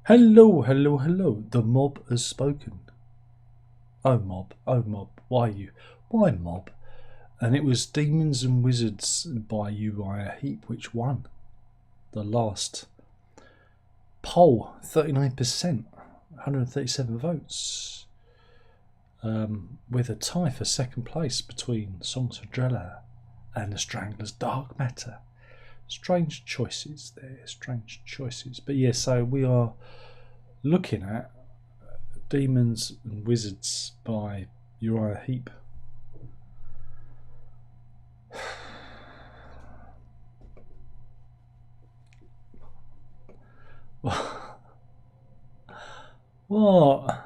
Hello, hello, hello. The mob has spoken. Oh mob, why you? Why mob? And it was Demons and Wizards by Uriah Heep which won the last poll. 39%, 137 votes, with a tie for second place between Songs of Drella and The Strangler's Dark Matter. Strange choices there, strange choices. But yeah, so we are looking at Demons and Wizards by Uriah Heep. What?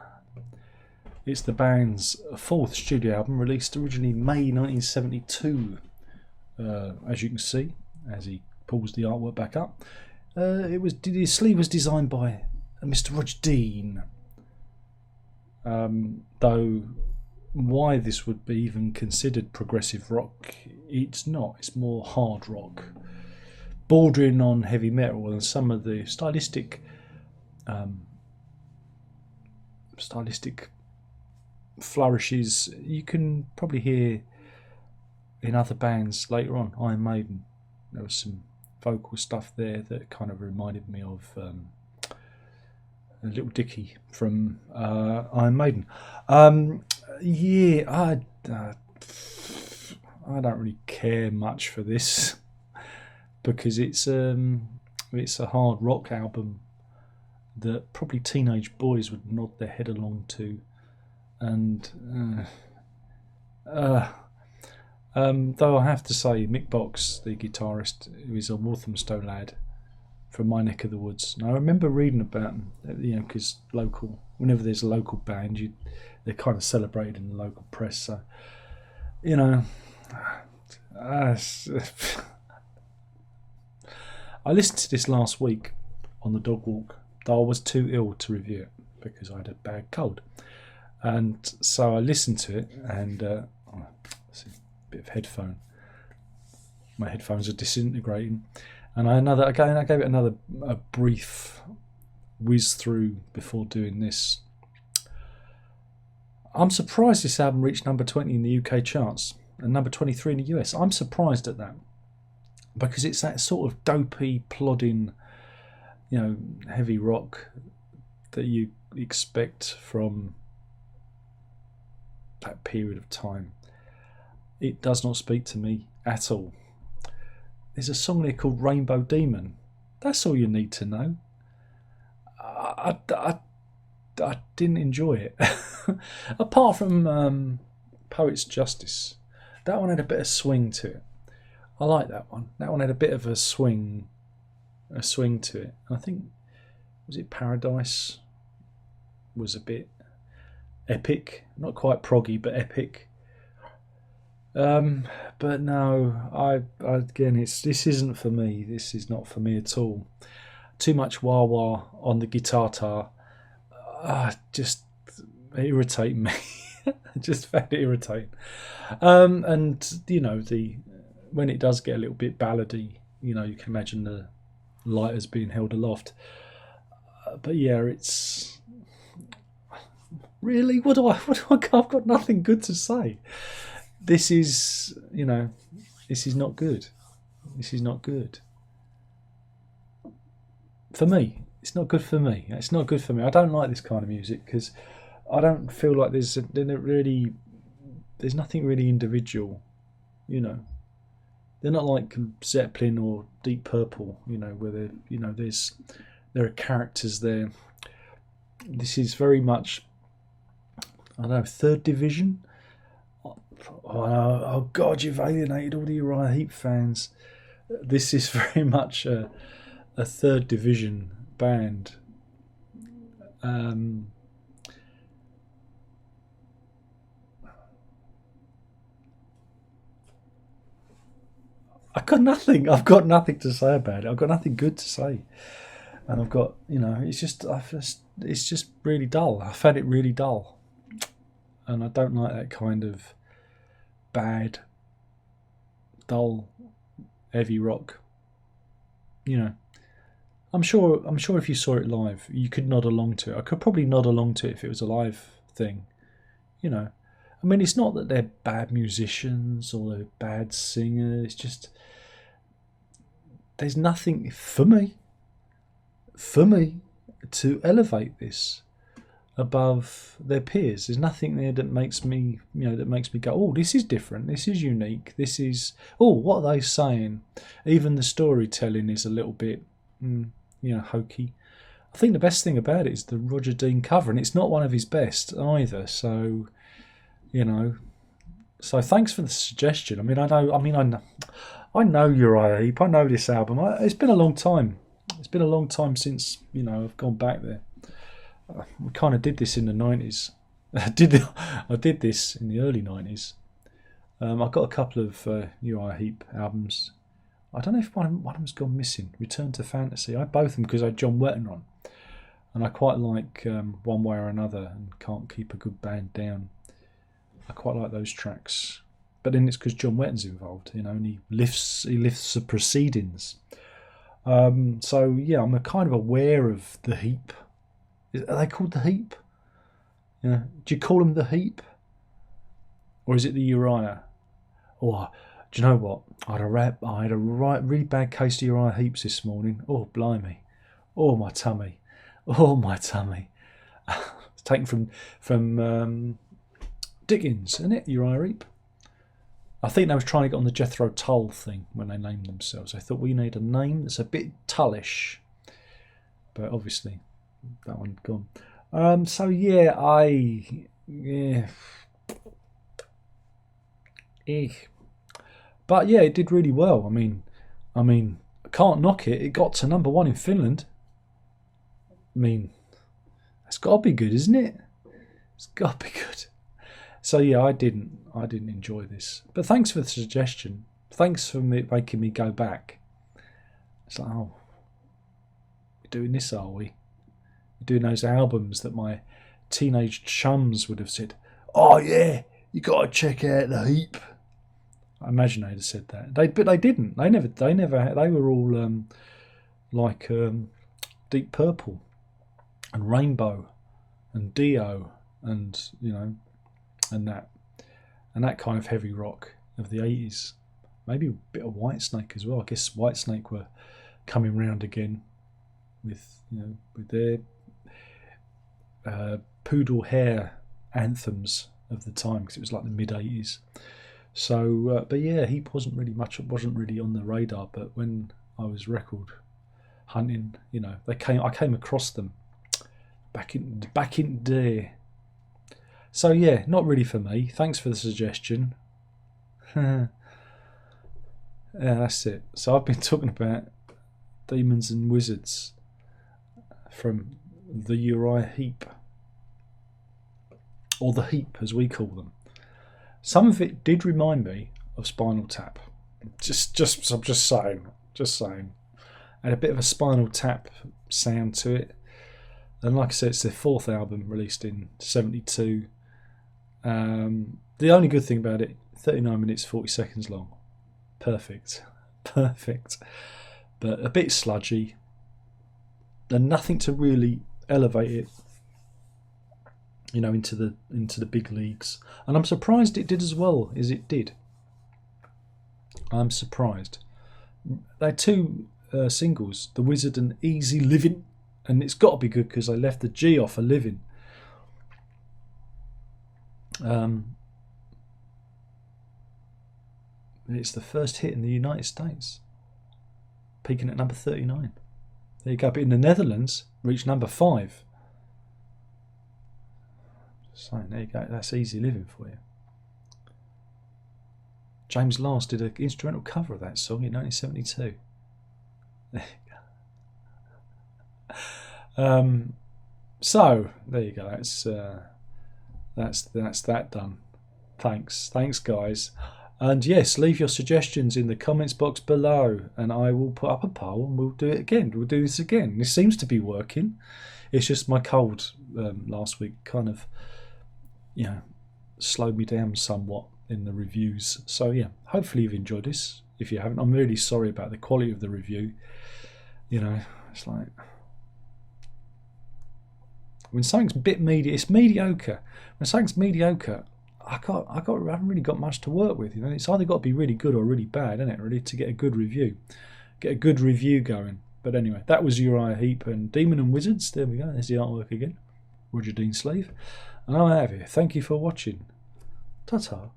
It's the band's fourth studio album, released originally May 1972. As you can see, as he pulls the artwork back up, his sleeve was designed by Mr. Roger Dean. Though why this would be even considered progressive rock, it's not. It's more hard rock, bordering on heavy metal, and some of the stylistic flourishes you can probably hear in other bands later on. Iron Maiden, there was some vocal stuff there that kind of reminded me of Little Dicky from Iron Maiden. Yeah, I don't really care much for this because it's a hard rock album that probably teenage boys would nod their head along to, and though I have to say, Mick Box, the guitarist, who is a Walthamstow lad from my neck of the woods, and I remember reading about him, because whenever there's a local band, they're kind of celebrated in the local press. So, I listened to this last week on the dog walk, though I was too ill to review it because I had a bad cold, and so I listened to it and. Bit of headphone. My headphones are disintegrating, and I gave it a brief whiz through before doing this. I'm surprised this album reached number 20 in the UK charts and number 23 in the US. I'm surprised at that because it's that sort of dopey, plodding, heavy rock that you expect from that period of time. It does not speak to me at all. There's a song there called Rainbow Demon. That's all you need to know. I didn't enjoy it. Apart from Poet's Justice. That one had a bit of swing to it. I like that one. That one had a bit of a swing to it. I think, was it Paradise? Was a bit epic. Not quite proggy, but epic. But no, this isn't for me. This is not for me at all. Too much wah wah on the guitar tar. Just irritate me. Just found it irritating. And when it does get a little bit ballady, you can imagine the lighters being held aloft. But yeah, it's really what do I? I've got nothing good to say. This is not good. This is not good. For me, it's not good for me. It's not good for me. I don't like this kind of music because I don't feel like there's nothing really individual. They're not like Zeppelin or Deep Purple. Where there are characters there. This is very much, I don't know, third division. Oh God, you've alienated all the Uriah Heep fans. This is very much a third division band. I've got nothing to say about it. I've got nothing good to say, and I've got it's just really dull. I found it really dull, and I don't like that kind of bad, dull, heavy rock. I'm sure if you saw it live, you could nod along to it. I could probably nod along to it if it was a live thing. You know, I mean, it's not that they're bad musicians or they're bad singers. It's just there's nothing for me to elevate this above their peers. There's nothing there that makes me, go, oh, this is different, this is unique, this is, oh, what are they saying? Even the storytelling is a little bit, hokey. I think the best thing about it is the Roger Dean cover, and it's not one of his best either. So, so thanks for the suggestion. I know Uriah Heep. I know this album. It's been a long time. It's been a long time since I've gone back there. We kind of did this in the 90s. I did this in the early 90s. I've got a couple of Uriah Heep albums. I don't know if one of them's gone missing. Return to Fantasy. I had both of them because I had John Wetton on. And I quite like One Way or Another and Can't Keep a Good Band Down. I quite like those tracks. But then it's because John Wetton's involved, and he lifts the proceedings. So yeah, I'm kind of aware of the Heep. Are they called the Heep? Do you call them the Heep? Or is it the Uriah? Or do you know what? I had a really bad case of Uriah Heeps this morning. Oh, blimey. Oh, my tummy. Oh, my tummy. It's taken from Dickens, isn't it? Uriah Heep. I think they was trying to get on the Jethro Tull thing when they named themselves. I thought we need a name that's a bit tullish. But obviously, that one's gone. So yeah, But yeah, it did really well. I mean, I can't knock it. It got to number 1 in Finland. I mean, it's got to be good, isn't it? It's got to be good. So yeah, I didn't enjoy this. But thanks for the suggestion. Thanks for making me go back. It's like, oh, we're doing this, are we? We're doing those albums that my teenage chums would have said, oh yeah, you got to check out the Heep. I imagine they'd have said that. But they didn't. They never. They were all like Deep Purple and Rainbow and Dio and and that kind of heavy rock of the 80s. Maybe a bit of Whitesnake as well. I guess Whitesnake were coming round again with their poodle hair anthems of the time, because it was like the mid 80s. So, but yeah, he wasn't really on the radar. But when I was record hunting, I came across them back in day. So yeah, not really for me. Thanks for the suggestion. Yeah, that's it. So I've been talking about Demons and Wizards from the Uriah Heep, or the Heep as we call them. Some of it did remind me of Spinal Tap. I'm just saying. And a bit of a Spinal Tap sound to it. And like I said, it's their 4th album, released in 1972. The only good thing about it, 39 minutes 40 seconds long. Perfect. But a bit sludgy. And nothing to really elevate it, into the big leagues. And I'm surprised it did as well as it did. I'm surprised. They had 2 singles, The Wizard and Easy Living, and it's got to be good because they left the G off for living. It's the first hit in the United States, peaking at number 39. There you go. But in the Netherlands, reached number 5. So there you go. That's Easy Living for you. James Last did an instrumental cover of that song in 1972. There you go. So there you go. That's that done. Thanks, guys. And yes, leave your suggestions in the comments box below, and I will put up a poll and we'll do it again. We'll do this again. This seems to be working. It's just my cold last week kind of, slowed me down somewhat in the reviews. So yeah, hopefully you've enjoyed this. If you haven't, I'm really sorry about the quality of the review. It's like when something's a bit it's mediocre. When something's mediocre, I haven't really got much to work with. You know, it's either got to be really good or really bad, isn't it? Really, to get a good review, going. But anyway, that was Uriah Heep and Demon and Wizards. There we go. There's the artwork again. Roger Dean Slave, and I'm out of here. Thank you for watching. Ta-ta.